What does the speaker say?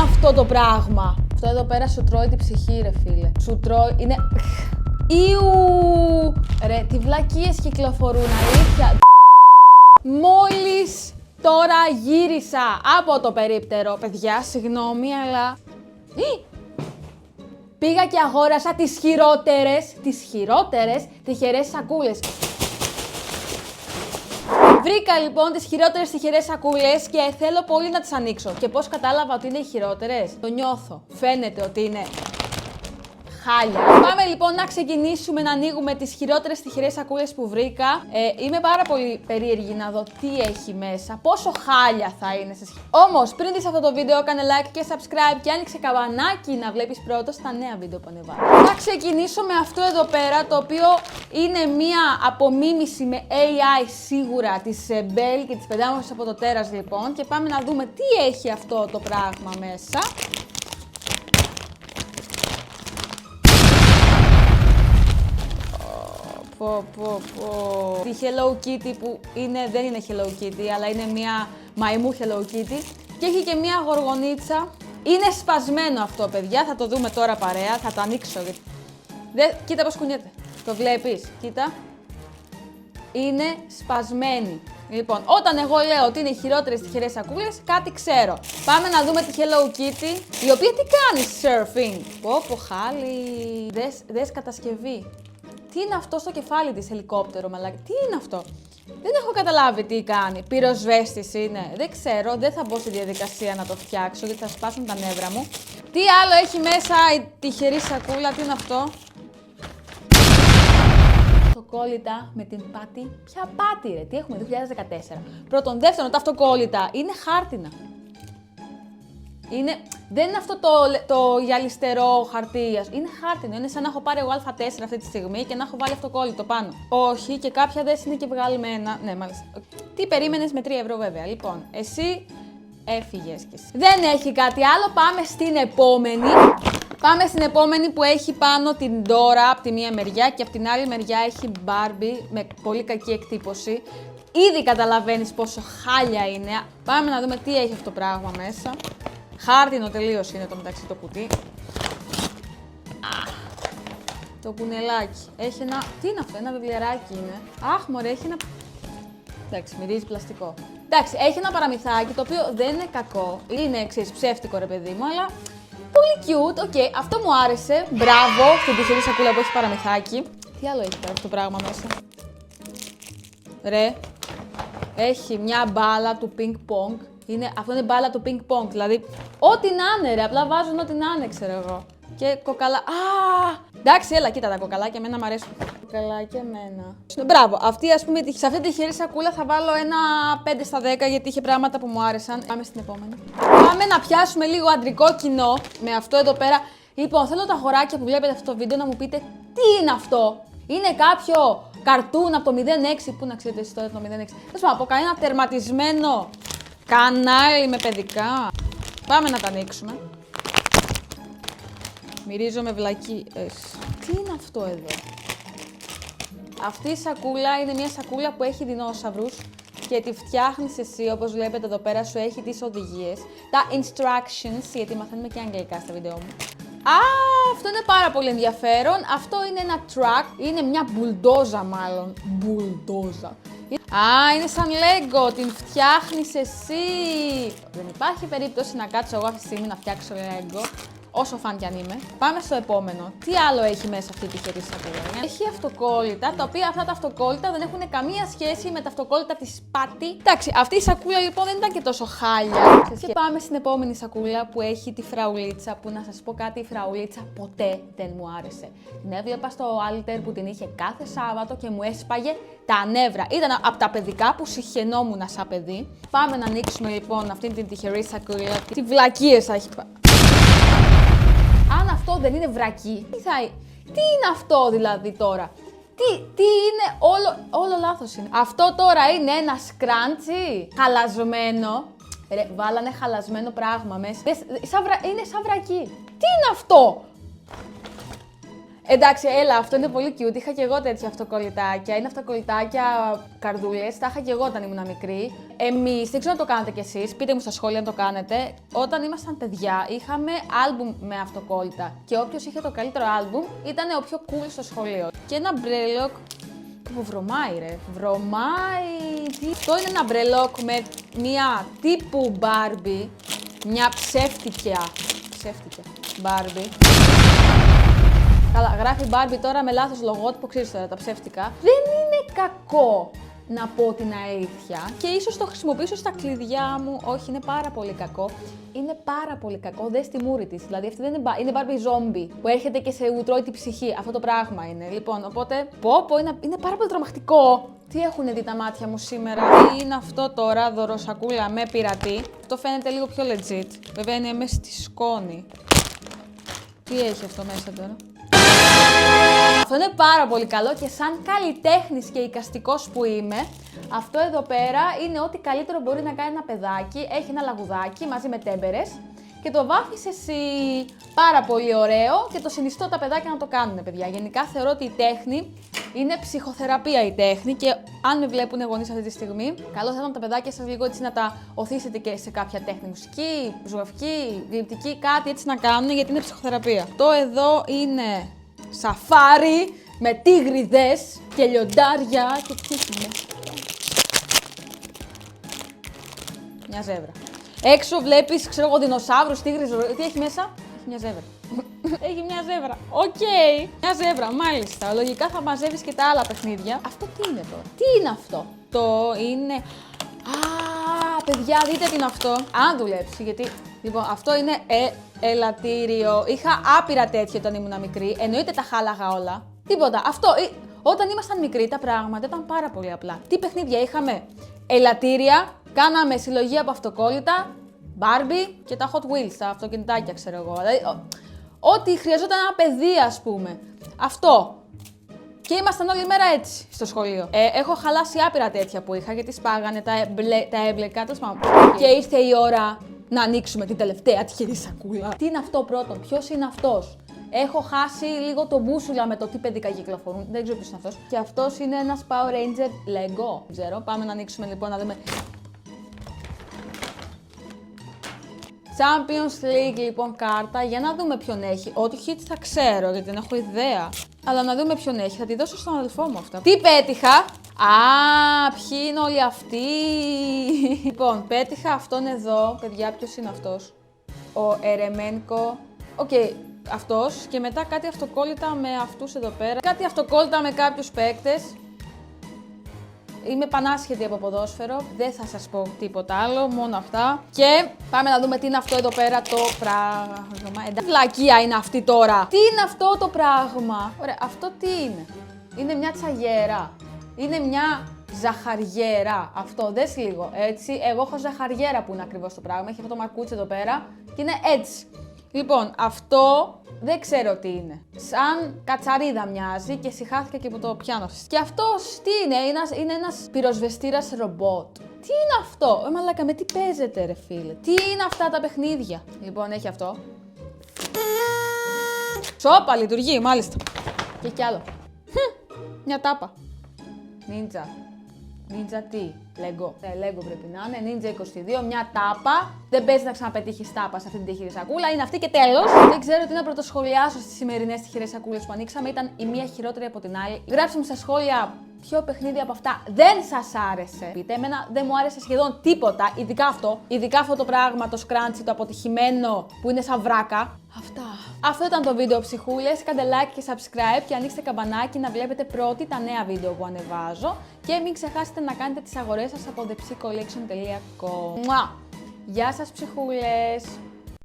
αυτό το πράγμα? Αυτό εδώ πέρα σου τρώει την ψυχή, ρε φίλε. Σου τρώει, είναι... Ιου! Ρε, τι βλακίες κυκλοφορούν, αλήθεια. Μόλις τώρα γύρισα από το περίπτερο, παιδιά, συγγνώμη, αλλά... Πήγα και αγόρασα τις χειρότερες τυχερές σακούλες. Βρήκα λοιπόν τις χειρότερες τυχερές σακούλες και θέλω πολύ να τις ανοίξω. Και πώς κατάλαβα ότι είναι οι χειρότερες? Το νιώθω. Φαίνεται ότι είναι χάλια. Πάμε λοιπόν να ξεκινήσουμε να ανοίγουμε τις χειρότερες τυχερές σακούλες που βρήκα. Είμαι πάρα πολύ περίεργη να δω τι έχει μέσα, πόσο χάλια θα είναι. Όμως πριν δεις αυτό το βίντεο, κάνε like και subscribe και άνοιξε καμπανάκι να βλέπεις πρώτος τα νέα βίντεο που ανεβάζω. Θα ξεκινήσω με αυτό εδώ πέρα, το οποίο είναι μία απομίμηση με AI σίγουρα της Belle και της πεντάμορφης από το τέρας λοιπόν. Και πάμε να δούμε τι έχει αυτό το πράγμα μέσα. Τη Hello Kitty που δεν είναι Hello Kitty, αλλά είναι μια μαϊμού Hello Kitty. Και έχει και μια γοργονίτσα. Είναι σπασμένο αυτό, παιδιά, θα το δούμε τώρα παρέα, θα το ανοίξω. Κοίτα πώς κουνιέται, το βλέπεις, κοίτα. Είναι σπασμένη. Λοιπόν, όταν εγώ λέω ότι είναι οι χειρότερες τυχερές σακούλες, κάτι ξέρω. Πάμε να δούμε τη Hello Kitty, η οποία τι κάνει surfing. Πω χάλι. Δες κατασκευή. Τι είναι αυτό στο κεφάλι της, ελικόπτερο, μαλάκα? Τι είναι αυτό? Δεν έχω καταλάβει τι κάνει. Πυροσβέστης είναι. Δεν ξέρω, δεν θα μπω στη διαδικασία να το φτιάξω γιατί θα σπάσουν τα νεύρα μου. Τι άλλο έχει μέσα η τυχερή σακούλα, τι είναι αυτό? Αυτοκόλλητα με την πάτη. Ποια πάτη, ρε? Τι έχουμε, 2014. Πρώτον, δεύτερον, τα αυτοκόλλητα είναι χάρτινα. Δεν είναι αυτό το γυαλιστερό χαρτί, είναι χάρτινο. Είναι σαν να έχω πάρει εγώ Α4 αυτή τη στιγμή και να έχω βάλει αυτοκόλλητο πάνω. Όχι, και κάποια δεν είναι και βγαλμένα. Ναι, μάλιστα. Τι περίμενες με 3 ευρώ, βέβαια. Λοιπόν, εσύ έφυγες κι εσύ. Δεν έχει κάτι άλλο. Πάμε στην επόμενη. Πάμε στην επόμενη που έχει πάνω την Dora από τη μία μεριά και από την άλλη μεριά έχει Barbie με πολύ κακή εκτύπωση. Ήδη καταλαβαίνεις πόσο χάλια είναι. Πάμε να δούμε τι έχει αυτό το πράγμα μέσα. Χάρτινο τελείως είναι το μεταξύ το κουτί. Το κουνελάκι. Έχει ένα... Τι είναι αυτό, ένα βιβλιαράκι είναι. Αχ, μωρέ, έχει ένα... Εντάξει, μυρίζει πλαστικό. Εντάξει, έχει ένα παραμυθάκι το οποίο δεν είναι κακό. Είναι εξής ψεύτικο, ρε παιδί μου, αλλά πολύ cute. Οκ, αυτό μου άρεσε. Μπράβο στην τυχερή σακούλα που έχει παραμυθάκι. Τι άλλο έχει τώρα αυτό το πράγμα μέσα? Ρε, έχει μια μπάλα του ping pong. Αυτό είναι μπάλα του ping pong, δηλαδή ό,τι να είναι, ρε, απλά βάζουν ό,τι να είναι, ξέρω εγώ. Και κοκαλά. Εντάξει, έλα, κοίτα τα κοκαλάκια, εμένα μου αρέσουν. Κοκαλάκια, εμένα. Μπράβο, αυτή, ας πούμε, σε αυτή τη τυχερή σακούλα θα βάλω ένα 5 στα 10 γιατί είχε πράγματα που μου άρεσαν. Πάμε στην επόμενη. Πάμε να πιάσουμε λίγο αντρικό κοινό με αυτό εδώ πέρα. Λοιπόν, θέλω τα αγοράκια που βλέπετε αυτό το βίντεο να μου πείτε τι είναι αυτό. Είναι κάποιο καρτούν από το 06, πού να ξέρετε εσείς τώρα το 06. Θέλω να πω, κανένα τερματισμένο κανάλι με παιδικά. Πάμε να τα ανοίξουμε. Μυρίζω με βλακίες. Τι είναι αυτό εδώ? Αυτή η σακούλα είναι μια σακούλα που έχει δεινόσαυρους και τη φτιάχνεις εσύ, όπως βλέπετε εδώ πέρα σου έχει τις οδηγίες. Τα instructions, γιατί μαθαίνουμε και αγγλικά στα βίντεο μου. Αυτό είναι πάρα πολύ ενδιαφέρον. Αυτό είναι ένα truck, είναι μια μπουλντόζα μάλλον. Μπουλντόζα. Είναι σαν Lego, την φτιάχνεις εσύ. Δεν υπάρχει περίπτωση να κάτσω εγώ αυτή τη στιγμή να φτιάξω Lego, όσο φαν κι αν είμαι. Πάμε στο επόμενο. Τι άλλο έχει μέσα αυτή η τυχερή σακούλα? Έχει αυτοκόλλητα, τα οποία αυτά τα αυτοκόλλητα δεν έχουν καμία σχέση με τα αυτοκόλλητα της Πάτη. Εντάξει, αυτή η σακούλα λοιπόν δεν ήταν και τόσο χάλια. Και πάμε στην επόμενη σακούλα που έχει τη φραουλίτσα, που να σας πω κάτι, η φραουλίτσα ποτέ δεν μου άρεσε. Την έβλεπα στο Alter που την είχε κάθε Σάββατο και μου έσπαγε τα νεύρα. Ήταν από τα παιδικά που συχαινόμουν σαν παιδί. Πάμε να ανοίξουμε λοιπόν αυτήν την τυχερή σακούλα. Τι βλακίες θα έχει πάει. Αν αυτό δεν είναι βρακί, τι είναι αυτό δηλαδή τώρα? Τι είναι, όλο λάθος είναι. Αυτό τώρα είναι ένα σκράντσι χαλασμένο. Ρε, βάλανε χαλασμένο πράγμα μέσα. Είναι σαν βρακί. Τι είναι αυτό? Εντάξει, έλα, αυτό είναι πολύ cute. Είχα και εγώ τέτοια αυτοκολλητάκια. Είναι αυτοκολλητάκια καρδούλες. Τα είχα και εγώ όταν ήμουν μικρή. Εμείς, δεν ξέρω αν το κάνετε κι εσείς, πείτε μου στα σχόλια αν το κάνετε. Όταν ήμασταν παιδιά, είχαμε άλμπουμ με αυτοκόλλητα. Και όποιος είχε το καλύτερο άλμπουμ ήταν ο πιο cool στο σχολείο. Και ένα μπρέλοκ που βρωμάει, ρε. Βρωμάει. Αυτό είναι ένα μπρελόκ με μια τύπου Barbie. Μια ψεύτικια Barbie. Καλά, γράφει Barbie τώρα με λάθος λογότυπο, ξέρεις τώρα, τα ψεύτικα. Δεν είναι κακό, να πω την αλήθεια. Και ίσως το χρησιμοποιήσω στα κλειδιά μου. Όχι, είναι πάρα πολύ κακό. Είναι πάρα πολύ κακό. Δες τη μούρη της. Δηλαδή αυτή δεν είναι Barbie zombie που έρχεται και σε τρώει τη ψυχή. Αυτό το πράγμα είναι. Λοιπόν, οπότε. Είναι πάρα πολύ τρομακτικό. Τι έχουν δει τα μάτια μου σήμερα. Τι είναι αυτό τώρα, δωροσακούλα με πειρατή. Αυτό φαίνεται λίγο πιο legit. Βέβαια είναι μέσα στη σκόνη. Τι έχει αυτό μέσα τώρα. Αυτό είναι πάρα πολύ καλό και σαν καλλιτέχνης και εικαστικός που είμαι, αυτό εδώ πέρα είναι ό,τι καλύτερο μπορεί να κάνει ένα παιδάκι. Έχει ένα λαγουδάκι μαζί με τέμπερες και το βάφεις εσύ. Πάρα πολύ ωραίο και το συνιστώ τα παιδάκια να το κάνουν, παιδιά. Γενικά θεωρώ ότι η τέχνη είναι ψυχοθεραπεία η τέχνη και αν με βλέπουν οι γονείς αυτή τη στιγμή, καλό θα ήταν τα παιδάκια σας λίγο έτσι να τα οθήσετε και σε κάποια τέχνη, μουσική, ζωγραφική, γλυπτική, κάτι έτσι να κάνουν γιατί είναι ψυχοθεραπεία. Το εδώ είναι σαφάρι με τίγριδες και λιοντάρια και τι έχει μέσα. Μια ζεύρα. Έξω βλέπεις, ξέρω εγώ, δεινοσαύρους, τίγρες, τι έχει μέσα. Έχει μια ζεύρα. Έχει μια ζεύρα. Οκ. Μια ζεύρα, μάλιστα. Λογικά θα μαζεύεις και τα άλλα παιχνίδια. Αυτό τι είναι τώρα. Τι είναι αυτό. Το είναι. Α, παιδιά, δείτε τι είναι αυτό. Αν δουλέψει, γιατί. Λοιπόν, αυτό είναι ελαττήριο. Είχα άπειρα τέτοια όταν ήμουν μικρή. Εννοείται τα χάλαγα όλα. Τίποτα. Αυτό. Όταν ήμασταν μικροί, τα πράγματα ήταν πάρα πολύ απλά. Τι παιχνίδια είχαμε. Ελαττήρια. Κάναμε συλλογή από αυτοκόλλητα. Barbie και τα Hot Wheels, τα αυτοκινητάκια, ξέρω εγώ. Δηλαδή, ό,τι χρειαζόταν ένα παιδί, ας πούμε. Αυτό. Και ήμασταν όλη μέρα έτσι στο σχολείο. Έχω χαλάσει άπειρα τέτοια που είχα γιατί σπάγανε, τα έμπλεκα, τέλος πάντων. Και ήρθε η ώρα να ανοίξουμε την τελευταία τυχερή σακούλα. Τι είναι αυτό πρώτον, ποιος είναι αυτός. Έχω χάσει λίγο το μπούσουλα με το τι παιδικά κυκλοφορούν. Δεν ξέρω ποιος είναι αυτός. Και αυτός είναι ένας Power Ranger Lego. Δεν ξέρω. Πάμε να ανοίξουμε λοιπόν να δούμε. Champions League λοιπόν κάρτα, για να δούμε ποιον έχει. Ό,τι hit θα ξέρω γιατί δεν έχω ιδέα. Αλλά να δούμε ποιον έχει, θα τη δώσω στον αδελφό μου αυτά. Τι πέτυχα! Α, ποιοι είναι όλοι αυτοί! Λοιπόν, πέτυχα αυτόν εδώ. Παιδιά, ποιος είναι αυτός? Ο Ερεμένκο. Οκ, αυτός. Και μετά κάτι αυτοκόλλητα με αυτούς εδώ πέρα. Κάτι αυτοκόλλητα με κάποιους παίκτες. Είμαι πανάσχετη από ποδόσφαιρο, δεν θα σας πω τίποτα άλλο, μόνο αυτά. Και πάμε να δούμε τι είναι αυτό εδώ πέρα το πράγμα. Τι βλακεία είναι αυτή τώρα. Τι είναι αυτό το πράγμα. Ωραία, αυτό τι είναι. Είναι μια τσαγέρα. Είναι μια ζαχαριέρα. Αυτό, δες λίγο, έτσι. Εγώ έχω ζαχαριέρα που είναι ακριβώς το πράγμα. Έχει αυτό το μακούτσι εδώ πέρα και είναι έτσι. Λοιπόν, αυτό δεν ξέρω τι είναι. Σαν κατσαρίδα μοιάζει και συχάθηκα και που το πιάνω. Και αυτός τι είναι, είναι ένας πυροσβεστήρας ρομπότ. Τι είναι αυτό, μαλάκα, με τι παίζετε ρε φίλε. Τι είναι αυτά τα παιχνίδια. Λοιπόν, έχει αυτό. Σόπα, λειτουργεί, μάλιστα. Και κι άλλο. Μια τάπα. Νίντζα. Νίντζα τι, Lego. Lego πρέπει να είναι. Ninja 22, μια τάπα. Δεν παίζει να ξαναπετύχει τάπα σε αυτή την τυχερή σακούλα. Είναι αυτή και τέλος. Δεν ξέρω τι να πρωτοσχολιάσω στις σημερινές τυχερές σακούλες που ανοίξαμε. Ήταν η μία χειρότερη από την άλλη. Γράψτε μου στα σχόλια ποιο παιχνίδι από αυτά δεν σας άρεσε. Πείτε, εμένα δεν μου άρεσε σχεδόν τίποτα. Ειδικά αυτό. Ειδικά αυτό το πράγμα, το σκράντσι, το αποτυχημένο που είναι σαν βράκα. Αυτά. Αυτό ήταν το βίντεο, ψυχούλες. Κάντε like και subscribe και ανοίξτε καμπανάκι να βλέπετε πρώτοι τα νέα βίντεο που ανεβάζω. Και μην ξεχάσετε να κάνετε τις αγορές σας από thepsycollection.com. Γεια σας, ψυχούλες!